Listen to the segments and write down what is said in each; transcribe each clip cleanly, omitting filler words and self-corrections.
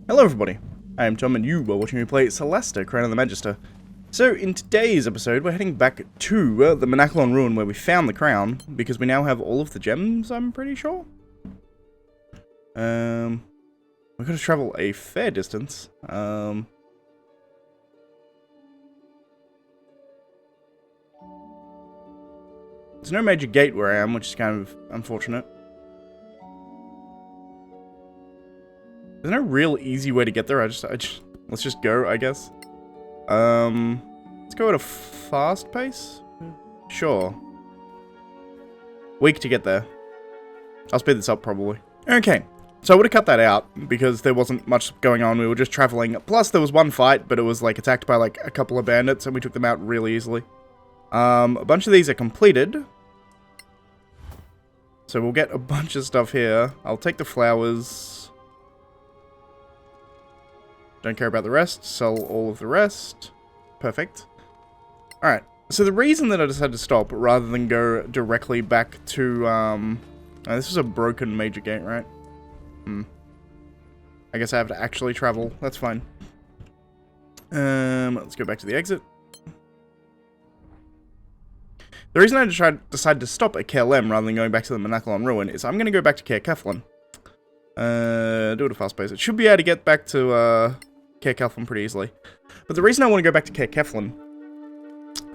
Hello everybody, I am Tom and you are watching me play Solasta, Crown of the Magister. So in today's episode we're heading back to the Manaclon Ruin where we found the crown, because we now have all of the gems, I'm pretty sure. We're going to travel a fair distance. There's no major gate where I am, which is kind of unfortunate. There's no real easy way to get there. Let's just go, I guess. Let's go at a fast pace. Sure. Week to get there. I'll speed this up probably. Okay, so I would have cut that out because there wasn't much going on. We were just traveling. Plus, there was one fight, but it was like attacked by like a couple of bandits, and we took them out really easily. A bunch of these are completed. So we'll get a bunch of stuff here. I'll take the flowers. Don't care about the rest. Sell all of the rest. Perfect. Alright. So the reason that I decided to stop rather than go directly back to, this is a broken major gate, right? I guess I have to actually travel. That's fine. Let's go back to the exit. The reason I decided to stop at KLM rather than going back to the Manaclon Ruin is I'm going to go back to Caer Keflin. Do it at a fast pace. It should be able to get back to Caer Keflin pretty easily. But the reason I want to go back to Caer Keflin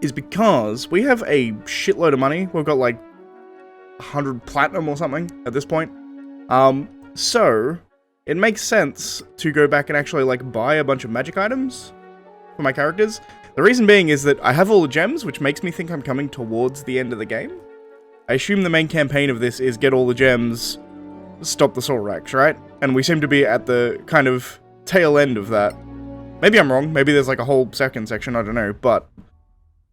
is because we have a shitload of money. We've got like 100 platinum or something at this point. So it makes sense to go back and actually like buy a bunch of magic items for my characters. The reason being is that I have all the gems, which makes me think I'm coming towards the end of the game. I assume the main campaign of this is get all the gems, stop the Sorax, right? And we seem to be at the kind of tail end of that. Maybe I'm wrong, maybe there's like a whole second section, I don't know, but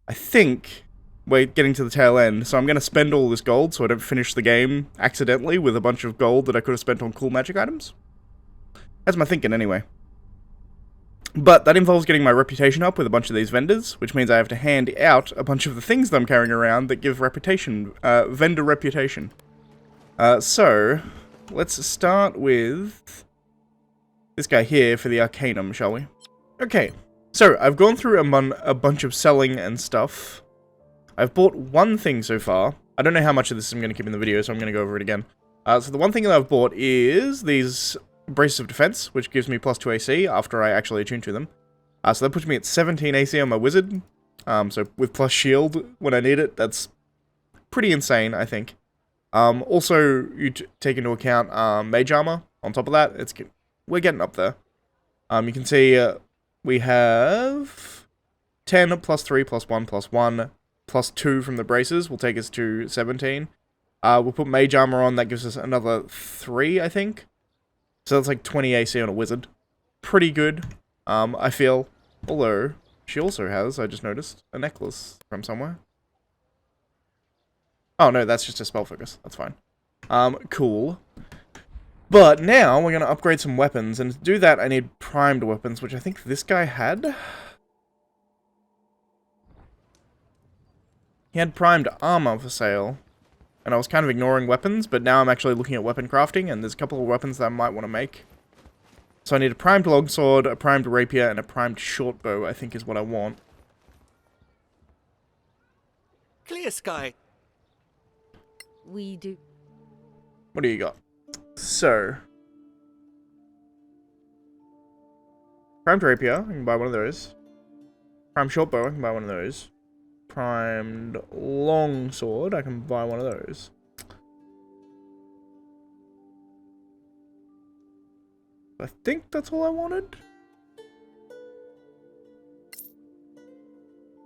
I think we're getting to the tail end, so I'm going to spend all this gold so I don't finish the game accidentally with a bunch of gold that I could have spent on cool magic items. That's my thinking anyway. But that involves getting my reputation up with a bunch of these vendors, which means I have to hand out a bunch of the things that I'm carrying around that give reputation, vendor reputation. So, let's start with this guy here for the Arcanum, shall we? Okay, so I've gone through a bunch of selling and stuff. I've bought one thing so far. I don't know how much of this I'm going to keep in the video, so I'm going to go over it again. So the one thing that I've bought is these Braces of Defense, which gives me +2 AC after I actually attune to them. So that puts me at 17 AC on my wizard. So with plus shield when I need it, that's pretty insane, I think. Also, you take into account mage armor on top of that. We're getting up there. You can see we have 10 +3 +1 +1 +2 from the braces will take us to 17. We'll put mage armor on, that gives us another 3, I think. So that's like 20 AC on a wizard. Pretty good, I feel. Although, she also has, I just noticed, a necklace from somewhere. Oh no, that's just a spell focus. That's fine. Cool. But now, we're going to upgrade some weapons, and to do that I need primed weapons, which I think this guy had. He had primed armor for sale. And I was kind of ignoring weapons, but now I'm actually looking at weapon crafting, and there's a couple of weapons that I might want to make. So I need a primed longsword, a primed rapier, and a primed shortbow, I think is what I want. Clear sky. We do. What do you got? So. Primed rapier, I can buy one of those. Primed shortbow, I can buy one of those. Primed longsword, I can buy one of those. I think that's all I wanted.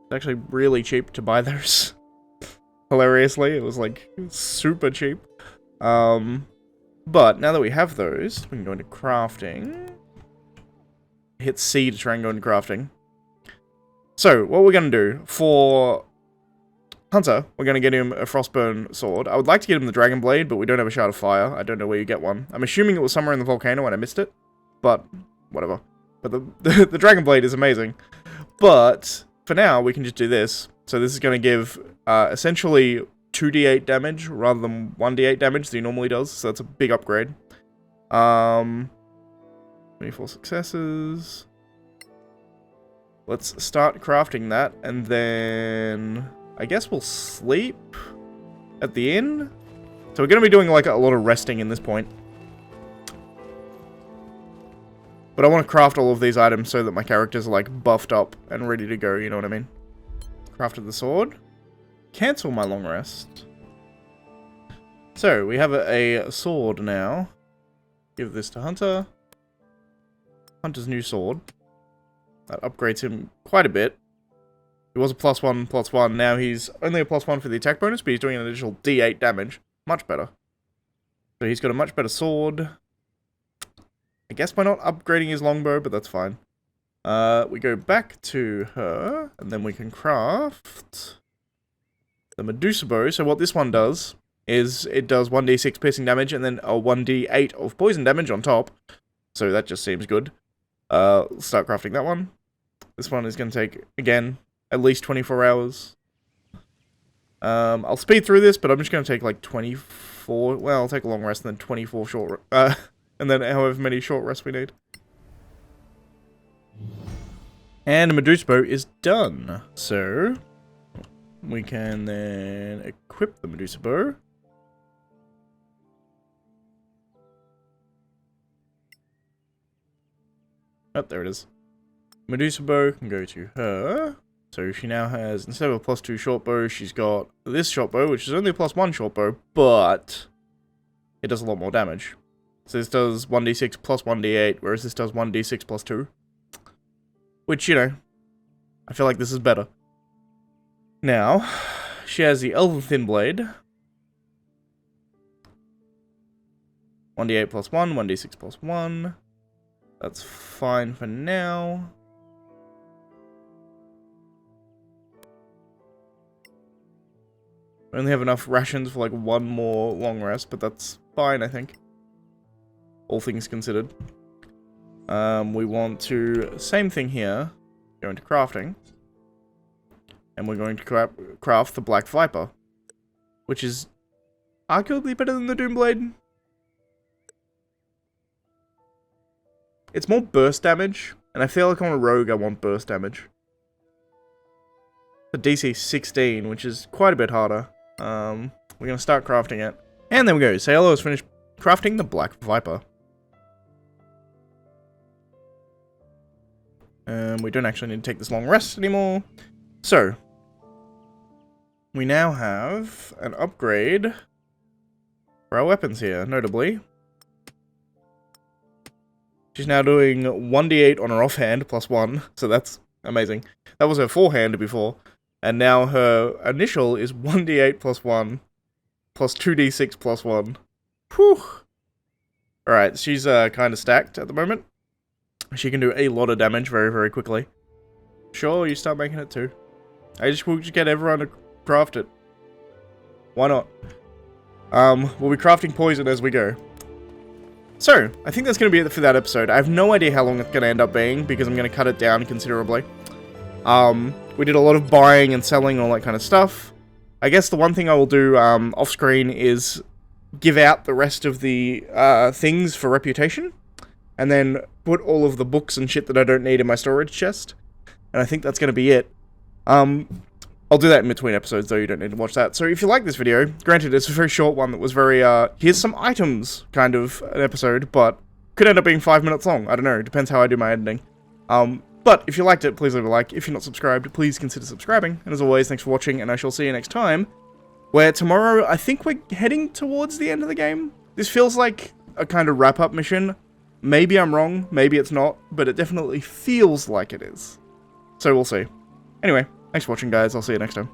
It's actually really cheap to buy those. Hilariously, it was like super cheap. But now that we have those, we can go into crafting. Hit C to try and go into crafting. So, what we're going to do, for Hunter, we're going to get him a Frostburn sword. I would like to get him the Dragon Blade, but we don't have a Shard of Fire. I don't know where you get one. I'm assuming it was somewhere in the volcano and I missed it. But, whatever. But the Dragon Blade is amazing. But, for now, we can just do this. So this is going to give, essentially, 2d8 damage rather than 1d8 damage that he normally does. So that's a big upgrade. 24 successes. Let's start crafting that, and then I guess we'll sleep at the inn. So we're going to be doing like a lot of resting in this point. But I want to craft all of these items so that my characters are like buffed up and ready to go, you know what I mean? Crafted the sword. Cancel my long rest. So we have a sword now. Give this to Hunter. Hunter's new sword. That upgrades him quite a bit. He was a +1/+1. Now he's only a +1 for the attack bonus, but he's doing an additional D8 damage. Much better. So he's got a much better sword. I guess we're not upgrading his longbow, but that's fine. We go back to her, and then we can craft the Medusa bow. So what this one does is it does 1d6 piercing damage, and then a 1d8 of poison damage on top. So that just seems good. Start crafting that one. This one is going to take, again, at least 24 hours. I'll speed through this, but I'm just going to take like 24... Well, I'll take a long rest and then 24 short... and then however many short rests we need. And the Medusa bow is done. So, we can then equip the Medusa bow. Oh, there it is. Medusa bow can go to her. So she now has, instead of a +2 short bow, she's got this short bow, which is only a +1 short bow, but it does a lot more damage. So this does 1d6 plus 1d8, whereas this does 1d6 plus 2. Which, you know, I feel like this is better. Now, she has the Elven Thin Blade. 1d8 plus 1, 1d6 plus 1. That's fine for now. We only have enough rations for like one more long rest, but that's fine, I think. All things considered. We want to, same thing here, go into crafting. And we're going to craft the Black Viper. Which is arguably better than the Doomblade. It's more burst damage, and I feel like on a rogue I want burst damage. The DC 16, which is quite a bit harder. We're going to start crafting it. And there we go, Sailor has finished crafting the Black Viper. We don't actually need to take this long rest anymore. So, we now have an upgrade for our weapons here, notably. She's now doing 1d8 on her offhand, +1, so that's amazing. That was her forehand before, and now her initial is 1d8 +1, plus 2d6 +1. Whew! Alright, she's kind of stacked at the moment. She can do a lot of damage very, very quickly. Sure, you start making it too. We'll just get everyone to craft it. Why not? We'll be crafting poison as we go. So, I think that's going to be it for that episode. I have no idea how long it's going to end up being, because I'm going to cut it down considerably. We did a lot of buying and selling and all that kind of stuff. I guess the one thing I will do off-screen is give out the rest of the things for reputation, and then put all of the books and shit that I don't need in my storage chest. And I think that's going to be it. I'll do that in between episodes, though you don't need to watch that. So if you like this video, granted it's a very short one that was very, here's some items kind of an episode, but could end up being 5 minutes long. I don't know, depends how I do my editing. But if you liked it, please leave a like. If you're not subscribed, please consider subscribing. And as always, thanks for watching, and I shall see you next time, where tomorrow, I think we're heading towards the end of the game. This feels like a kind of wrap-up mission. Maybe I'm wrong, maybe it's not, but it definitely feels like it is. So we'll see. Anyway, thanks for watching, guys. I'll see you next time.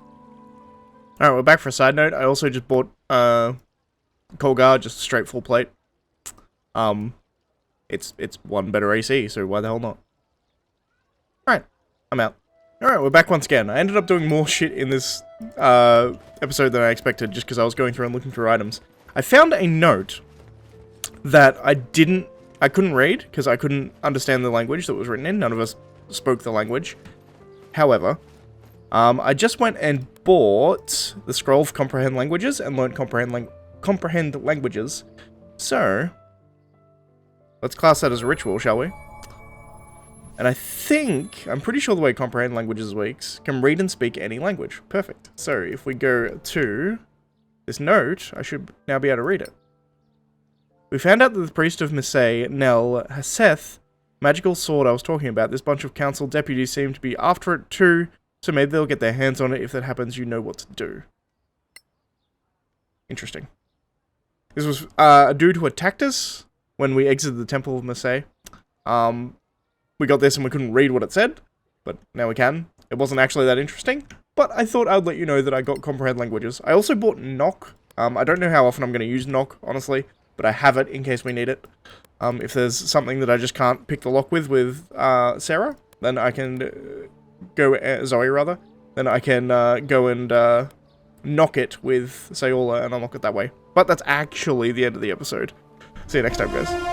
Alright, we're back for a side note. I also just bought Colgar, just a straight full plate. It's one better AC, so why the hell not? Alright, I'm out. Alright, we're back once again. I ended up doing more shit in this episode than I expected, just because I was going through and looking for items. I found a note that I couldn't read, because I couldn't understand the language that was written in. None of us spoke the language. However, I just went and bought the Scroll of Comprehend Languages and learned Comprehend Languages. So, Let's class that as a ritual, shall we? And I'm pretty sure the way comprehend languages works, can read and speak any language. Perfect. So if we go to this note, I should now be able to read it. We found out that the priest of Misay, Nel Haseth, magical sword I was talking about, this bunch of council deputies seem to be after it too, so maybe they'll get their hands on it. If that happens, you know what to do. Interesting. This was a dude who attacked us when we exited the Temple of Misay. We got this and we couldn't read what it said, but now we can. It wasn't actually that interesting, but I thought I'd let you know that I got comprehend languages. I also bought knock. I don't know how often I'm going to use knock, honestly, but I have it in case we need it. If there's something that I just can't pick the lock with Sarah, then I can Zoe rather. Then I can go and knock it with Sayola and unlock it that way. But that's actually the end of the episode. See you next time, guys.